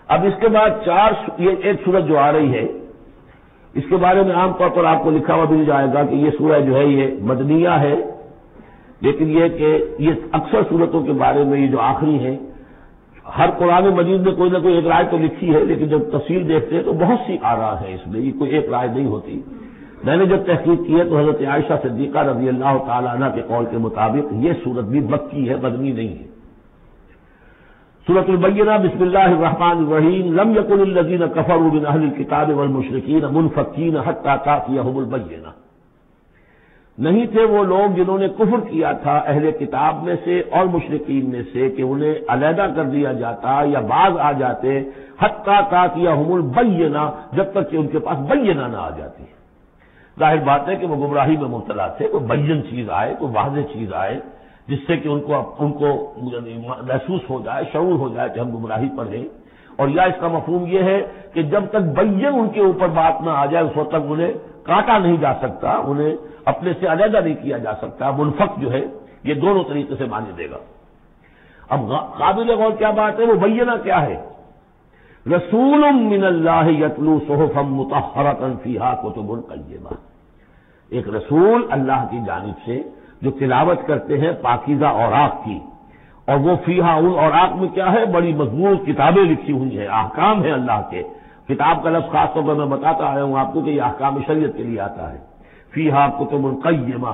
اب اس کے بعد یہ ایک سورت جو آ رہی ہے اس کے بارے میں عام طور پر آپ کو لکھا ہوا مل جائے گا کہ یہ سورہ جو ہے یہ مدنیہ ہے، لیکن یہ کہ یہ اکثر سورتوں کے بارے میں یہ جو آخری ہے، ہر قرآن مجید میں کوئی نہ کوئی ایک رائے تو لکھی ہے، لیکن جب تفصیل دیکھتے ہیں تو بہت سی آراء ہے اس میں، یہ کوئی ایک رائے نہیں ہوتی۔ میں نے جب تحقیق کی ہے تو حضرت عائشہ صدیقہ رضی اللہ تعالی عنہ کے قول کے مطابق یہ سورت بھی مکی ہے، مدنی نہیں ہے۔ سورۃ البینہ، بسم اللہ الرحمن الرحیم، لم یکن الذین کفروا من اہل الکتاب والمشرکین منفکین حتی تأتیہم البینہ، نہیں تھے وہ لوگ جنہوں نے کفر کیا تھا اہل کتاب میں سے اور مشرکین میں سے کہ انہیں علیحدہ کر دیا جاتا یا باز آ جاتے حتی تأتیہم البینہ، جب تک کہ ان کے پاس بینہ نہ آ جاتی۔ ظاہر بات ہے کہ وہ گمراہی میں مبتلا تھے، کوئی بین چیز آئے، کوئی واضح چیز آئے جس سے کہ ان کو محسوس ہو جائے، شعور ہو جائے کہ ہم گمراہی پر ہیں، اور یا اس کا مفہوم یہ ہے کہ جب تک بین ان کے اوپر بات نہ آ جائے اس وقت تک انہیں کاٹا نہیں جا سکتا، انہیں اپنے سے علیحدہ نہیں کیا جا سکتا۔ منفق جو ہے یہ دونوں طریقے سے مانے دے گا۔ اب قابل غور کیا بات ہے، وہ بینہ کیا ہے؟ رسول من اللہ یتلو صحفا مطہرۃ فیہا کتب قیمہ، ایک رسول اللہ کی جانب سے جو تلاوت کرتے ہیں پاکیزہ اوراق کی، اور وہ فیہا، ان اوراق میں کیا ہے؟ بڑی مضبوط کتابیں لکھی ہوئی ہیں، احکام ہیں اللہ کے۔ کتاب کا لفظ خاص طور پر میں بتاتا آیا ہوں آپ کو کہ یہ احکام شریعت کے لیے آتا ہے۔ فیہا کتب قیمہ،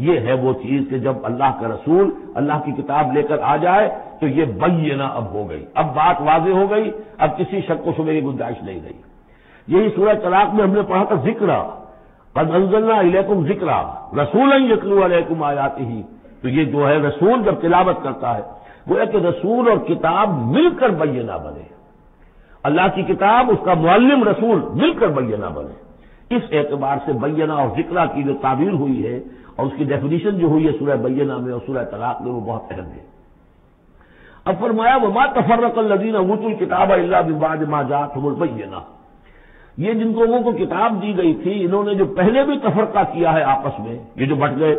یہ ہے وہ چیز کہ جب اللہ کا رسول اللہ کی کتاب لے کر آ جائے تو یہ بینہ اب ہو گئی، اب بات واضح ہو گئی، اب کسی شک و شبہے کی گنجائش نہیں رہی۔ یہی سورہ طلاق میں ہم نے پڑھا تھا ذکر، قد انزلنا الیکم ذکر رسولا یتلو علیکم آیاتہ، تو یہ جو ہے رسول جب تلاوت کرتا ہے گویا کہ رسول اور کتاب مل کر بینہ بنے، اللہ کی کتاب اس کا معلم رسول مل کر بینہ بنے۔ اس اعتبار سے بینہ اور ذکر کی جو تعبیر ہوئی ہے اور اس کی ڈیفینیشن جو ہوئی ہے سورہ بینہ میں اور سورہ طلاق میں وہ بہت اہم ہے۔ اب فرمایا وما تفرق الذین اوتوا الکتاب الا من بعد ما جاءتهم البینہ، یہ جن لوگوں کو کتاب دی گئی تھی انہوں نے جو پہلے بھی تفرقہ کیا ہے آپس میں، یہ جو بٹ گئے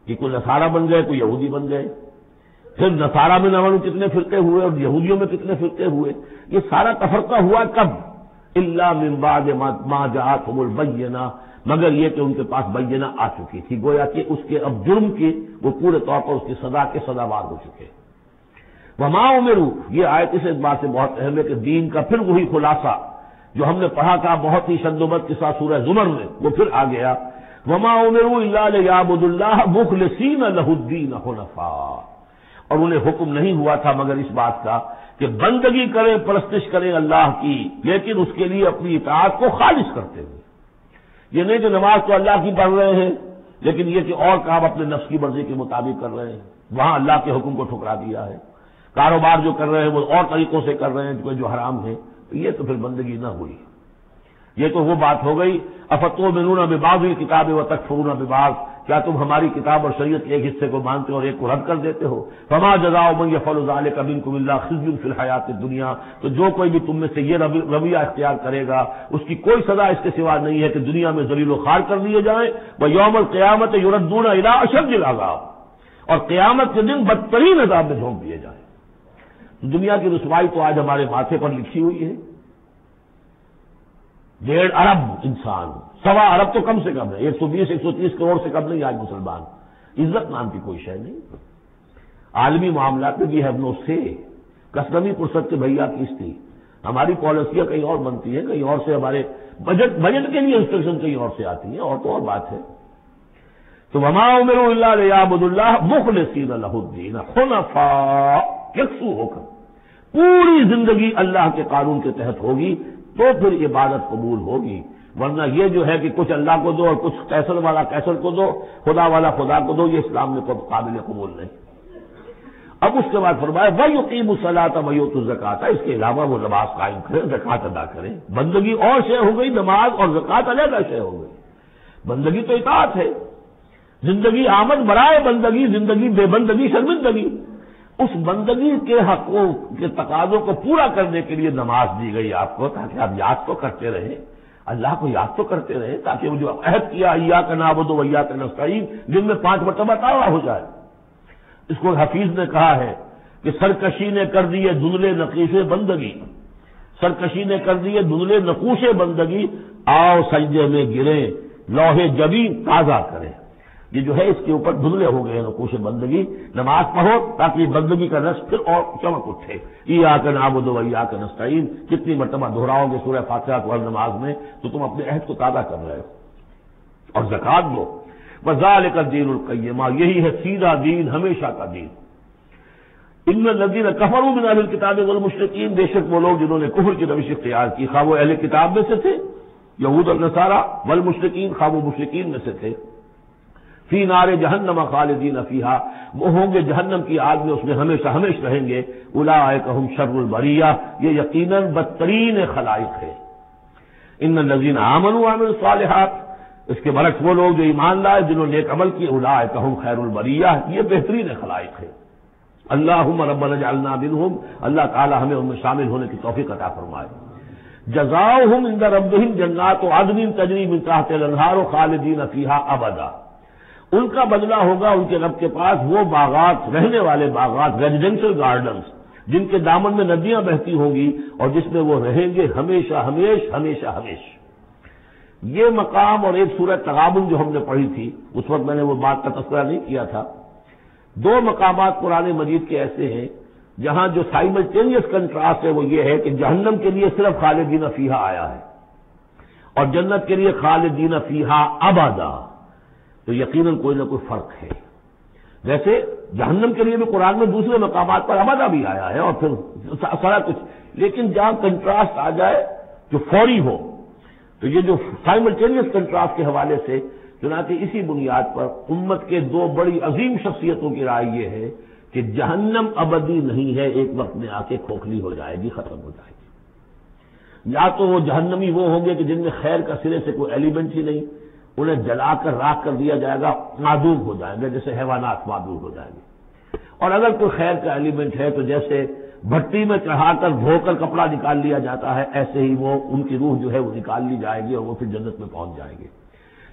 کہ کوئی نصارہ بن گئے، کوئی یہودی بن گئے، پھر نصارہ میں نہ معلوم کتنے فرقے ہوئے اور یہودیوں میں کتنے فرقے ہوئے، یہ سارا تفرقہ ہوا کب؟ الا من بعد ما جاءتهم البینہ، مگر یہ کہ ان کے پاس بینہ آ چکی تھی، گویا کہ اس کے اب جرم کی وہ پورے طور پر اس کی سزا کے سزاوار ہو چکے۔ وما امروا، یہ آیت اس اعتبار سے بہت اہم ہے کہ دین کا پھر وہی خلاصہ جو ہم نے پڑھا تھا بہت ہی شدت کے ساتھ سورہ زمر میں، وہ پھر آ گیا۔ وما امروا الا لیعبدوا اللہ مخلصین لہ الدین حنفاء، اور انہیں حکم نہیں ہوا تھا مگر اس بات کا کہ بندگی کریں، پرستش کریں اللہ کی، لیکن اس کے لیے اپنی اطاعت کو خالص کرتے ہوئے۔ یہ نہیں کہ نماز تو اللہ کی پڑھ رہے ہیں لیکن یہ کہ اور کام اپنے نفس کی مرضی کے مطابق کر رہے ہیں، وہاں اللہ کے حکم کو ٹھکرا دیا ہے۔ کاروبار جو کر رہے ہیں وہ اور طریقوں سے کر رہے ہیں جو حرام ہے، یہ تو پھر بندگی نہ ہوئی۔ یہ تو وہ بات ہو گئی افتؤمنون ببعض الکتاب وتکفرون ببعض، کیا تم ہماری کتاب اور شریعت کے ایک حصے کو مانتے ہو اور ایک کو رد کر دیتے ہو؟ فما جزاء من يفعل ذلك منكم الا خزي في الحیاۃ الدنیا، تو جو کوئی بھی تم میں سے یہ رویہ اختیار کرے گا اس کی کوئی سزا اس کے سوا نہیں ہے کہ دنیا میں ذلیل و خوار کر دیے جائیں، ویوم القیامت یردون الى اشد العذاب، اور قیامت کے دن بدترین عذاب میں جھونک دیے جائیں۔ دنیا کی رسوائی تو آج ہمارے ماتھے پر لکھی ہوئی ہے۔ 1.5 ارب انسان، 1.25 ارب تو کم سے کم ہے، 120-130 کروڑ سے کم نہیں آج مسلمان، عزت نام کی کوئی شے نہیں۔ عالمی معاملات میں بھی ہیو نو سے، کسٹمی پرست کے بھیا کس تھی، ہماری پالیسیاں کہیں اور بنتی ہیں، کہیں اور سے ہمارے بجٹ کے لیے انسٹرکشن کہیں اور سے آتی ہیں، اور تو اور بات ہے۔ تو وما امروا الا لیعبدوا اللہ مخلصین لہ الدین حنفاء، یکسو ہو کر پوری زندگی اللہ کے قانون کے تحت ہوگی تو پھر عبادت قبول ہوگی، ورنہ یہ جو ہے کہ کچھ اللہ کو دو اور کچھ کیسر والا کیسر کو دو، خدا والا خدا کو دو، یہ اسلام میں قابل قبول نہیں۔ اب اس کے بعد فرمایا وَيُقِيمُ الصَّلَاةَ وَيُؤْتُوا الزَّكَاةَ، اس کے علاوہ وہ نماز قائم کریں، زکوٰۃ ادا کریں۔ بندگی اور شے ہو گئی، نماز اور زکوٰۃ علیحدہ شے ہو گئی۔ بندگی تو اطاعت ہے، زندگی آمد برائے بندگی، زندگی بے بندگی شرمندگی۔ اس بندگی کے حقوق کے تقاضوں کو پورا کرنے کے لیے نماز دی گئی آپ کو، تاکہ آپ یاد تو کرتے رہیں، اللہ کو یاد تو کرتے رہیں، تاکہ وہ جو عہد کیا ایاک نعبد و ایاک نستعین جن میں 5 مرتبہ تارا ہو جائے۔ اس کو حفیظ نے کہا ہے کہ سرکشی نے کر دیے دھندلے نقیص بندگی، سرکشی نے کر دیے دھندلے نقوش بندگی، آؤ سجدے میں گریں، لوح جبین تازہ کریں۔ یہ جو ہے اس کے اوپر دھندلے ہو گئے نقوش بندگی، نماز پڑھو تاکہ بندگی کا رس پھر اور چمک اٹھے۔ ایاک نعبد و ایاک نستعین کتنی مرتبہ دہراؤ گے سورہ فاتحہ کو ہر نماز میں تو تم اپنے عہد کو تازہ کر رہے ہو۔ اور زکات دو، وذالک الدین القیمہ، یہی ہے سیدھا دین، ہمیشہ کا دین۔ ان الذین کفروا من اہل الکتاب والمشرکین، بے شک وہ لوگ جنہوں نے کفر کی روش اختیار کی، خواہ وہ اہل کتاب میں سے تھے یہود اور نصارہ، والمشرکین خواہ وہ مشرکین میں سے تھے، فی نار جہنم خالدین فیہا، وہ ہوں گے جہنم کی آگ میں، اس میں ہمیشہ ہمیشہ رہیں گے۔ اولئک ہم شر البریہ، یہ یقیناً بدترین خلائق ہے۔ ان الذین آمنوا وعملوا الصالحات، اس کے برعکس وہ لوگ جو ایمان لائے جنہوں نے نیک عمل کیے، اولئک ہم خیر البریہ، یہ بہترین خلائق ہے۔ اللہم ربنا اجعلنا منہم، اللہ تعالی ہمیں ان میں شامل ہونے کی توفیق عطا فرمائے۔ جزاؤہم عند ربہم جنات عدن تجری من تحتہا الانہار خالدین فیہا ابدا، ان کا بدلہ ہوگا ان کے رب کے پاس وہ باغات، رہنے والے باغات، ریزیڈینشل گارڈنز، جن کے دامن میں ندیاں بہتی ہوں گی اور جس میں وہ رہیں گے ہمیشہ ہمیشہ ہمیشہ ہمیشہ۔ یہ مقام اور ایک سورہ تغابن جو ہم نے پڑھی تھی، اس وقت میں نے وہ بات کا تذکرہ نہیں کیا تھا، دو مقامات قرآن مجید کے ایسے ہیں جہاں جو سائملٹینیس کنٹراسٹ ہے وہ یہ ہے کہ جہنم کے لیے صرف خالدین فیہا آیا ہے اور جنت کے لیے خالدین فیہا ابدا، تو یقیناً کوئی نہ کوئی فرق ہے۔ جیسے جہنم کے لیے بھی قرآن میں دوسرے مقامات پر ابدا بھی آیا ہے اور پھر سارا کچھ، لیکن جہاں کنٹراسٹ آ جائے جو فوری ہو، تو یہ جو سائملٹینیس کنٹراسٹ کے حوالے سے چنانچہ اسی بنیاد پر امت کے دو بڑی عظیم شخصیتوں کی رائے یہ ہے کہ جہنم ابدی نہیں ہے، ایک وقت میں آ کے کھوکھلی ہو جائے گی، ختم ہو جائے گی۔ یا تو وہ جہنمی وہ ہوں گے کہ جن میں خیر کا سرے سے کوئی ایلیمنٹ ہی نہیں، انہیں جلا کر راکھ کر دیا جائے گا، معدوم ہو جائیں گے، جیسے حیوانات معدوم ہو جائیں گے۔ اور اگر کوئی خیر کا ایلیمنٹ ہے تو جیسے بھٹی میں چڑھا کر دھو کر کپڑا نکال لیا جاتا ہے، ایسے ہی وہ ان کی روح جو ہے وہ نکال لی جائے گی اور وہ پھر جنت میں پہنچ جائیں گے۔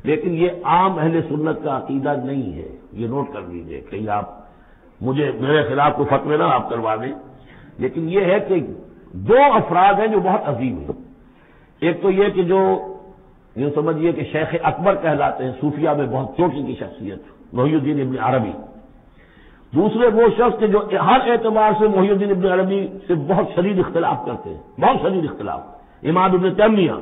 لیکن یہ عام اہل سنت کا عقیدہ نہیں ہے، یہ نوٹ کر لیجیے، کہیں آپ مجھے میرے خلاف کوئی فتوی نہ آپ کروا دیں، لیکن یہ ہے کہ دو افراد ہیں جو بہت عظیم ہیں۔ ایک تو یہ کہ جو یوں سمجھیے کہ شیخ اکبر کہلاتے ہیں، صوفیہ میں بہت چوٹی کی شخصیت، محی الدین ابن عربی۔ دوسرے وہ شخص کہ جو ہر اعتبار سے محی الدین ابن عربی سے بہت شدید اختلاف کرتے ہیں، بہت شدید اختلاف، امام ابن تیمیہ،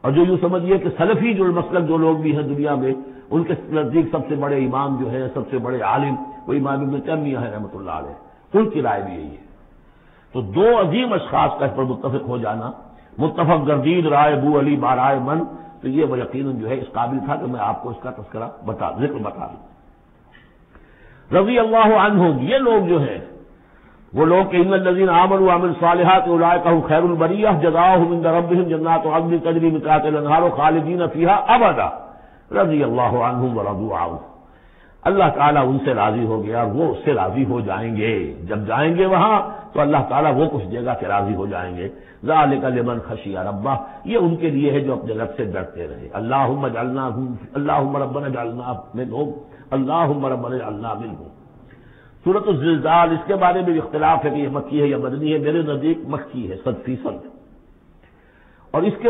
اور جو یوں سمجھیے کہ سلفی جو مسلک جو لوگ بھی ہیں دنیا میں، ان کے نزدیک سب سے بڑے امام جو ہیں، سب سے بڑے عالم وہ امام ابن تیمیہ ہے رحمۃ اللہ علیہ، ان کی رائے بھی یہی ہے۔ تو دو عظیم اشخاص کا اس پر متفق ہو جانا، متفق گردید رائے بو علی بارائے من، تو یہ وہ یقیناً جو ہے اس قابل تھا کہ میں آپ کو اس کا تذکرہ ذکر بتا دوں۔ رضی اللہ عنہم، یہ لوگ جو ہیں وہ لوگ کہ ان الذین آمنوا وعملوا الصالحات اولئک هم خیر البریہ جزاؤہم عند ربہم جنات عدن تجری من تحتہا الانہار خالدین فیہا ابدا رضی اللہ عنہم ورضوا عنہ، اللہ تعالیٰ ان سے راضی ہو گیا، وہ اس سے راضی ہو جائیں گے، جب جائیں گے وہاں تو اللہ تعالیٰ وہ کچھ دے گا کہ راضی ہو جائیں گے۔ ذالک لمن خشی ربہ، یہ ان کے لیے ہے جو اپنے رب سے ڈرتے رہے۔ اللہم ربنا اجعلنا منہم، اللہم ربنا اجعلنا منہم۔ سورۃ الزلزال، اس کے بارے میں اختلاف ہے کہ یہ مکی ہے یا مدنی ہے، میرے نزدیک مکی ہے 100%، اور اس کے